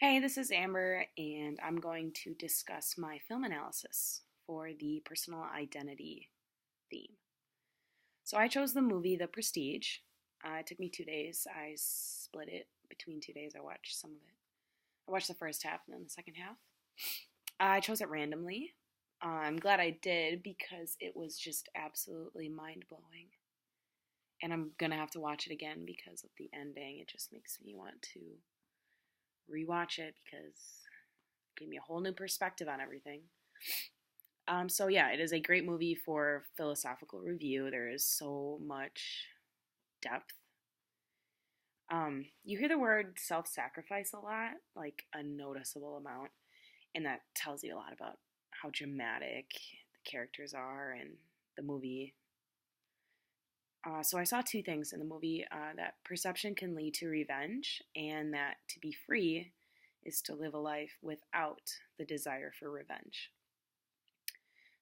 Hey, this is Amber, and I'm going to discuss my film analysis for the personal identity theme. So I chose the movie The Prestige. It took me 2 days. I split it between 2 days. I watched some of it. I watched the first half and then the second half. I chose it randomly. I'm glad I did because it was just absolutely mind blowing. And I'm gonna have to watch it again because of the ending. It just makes me want to rewatch it because it gave me a whole new perspective on everything. So yeah, it is a great movie for philosophical review. There is so much depth. You hear the word self-sacrifice a lot, like a noticeable amount, and that tells you a lot about how dramatic the characters are and the movie. So I saw two things in the movie: that perception can lead to revenge, and that to be free is to live a life without the desire for revenge.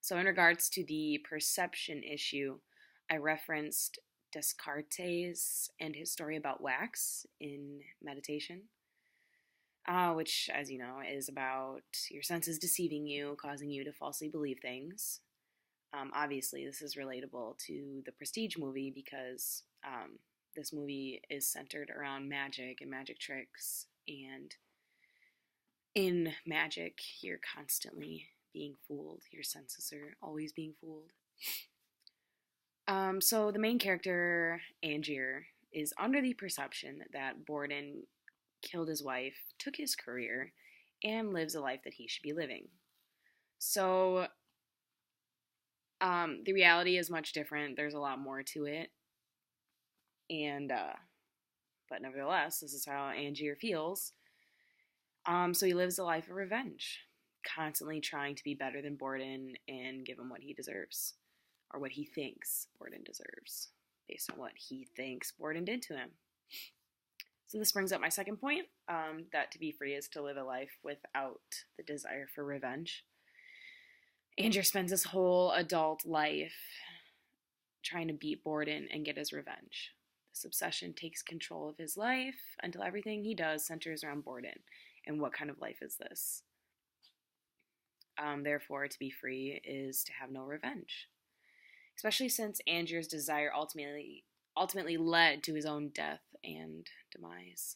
So, in regards to the perception issue, I referenced Descartes and his story about wax in meditation, which, as you know, is about your senses deceiving you, causing you to falsely believe things. Obviously, this is relatable to the Prestige movie because this movie is centered around magic and magic tricks. And in magic, you're constantly being fooled. Your senses are always being fooled. So the main character, Angier, is under the perception that Borden killed his wife, took his career, and lives a life that he should be living. So the reality is much different. There's a lot more to it, and but nevertheless, this is how Angier feels. So he lives a life of revenge, constantly trying to be better than Borden and give him what he deserves, or what he thinks Borden deserves, based on what he thinks Borden did to him. So this brings up my second point, that to be free is to live a life without the desire for revenge. Andrew spends his whole adult life trying to beat Borden and get his revenge. This obsession takes control of his life until everything he does centers around Borden. And what kind of life is this? Therefore, to be free is to have no revenge. Especially since Angier's desire ultimately led to his own death and demise.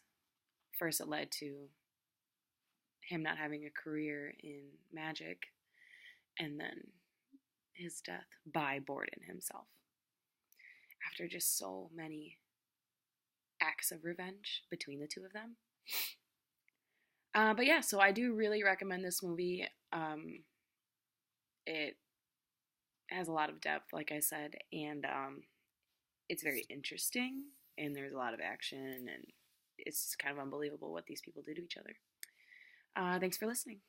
First, it led to him not having a career in magic, and then his death by Borden himself. After just so many acts of revenge between the two of them. But yeah, so I do really recommend this movie. It has a lot of depth, like I said, and it's very interesting, and there's a lot of action, and it's kind of unbelievable what these people do to each other. Thanks for listening.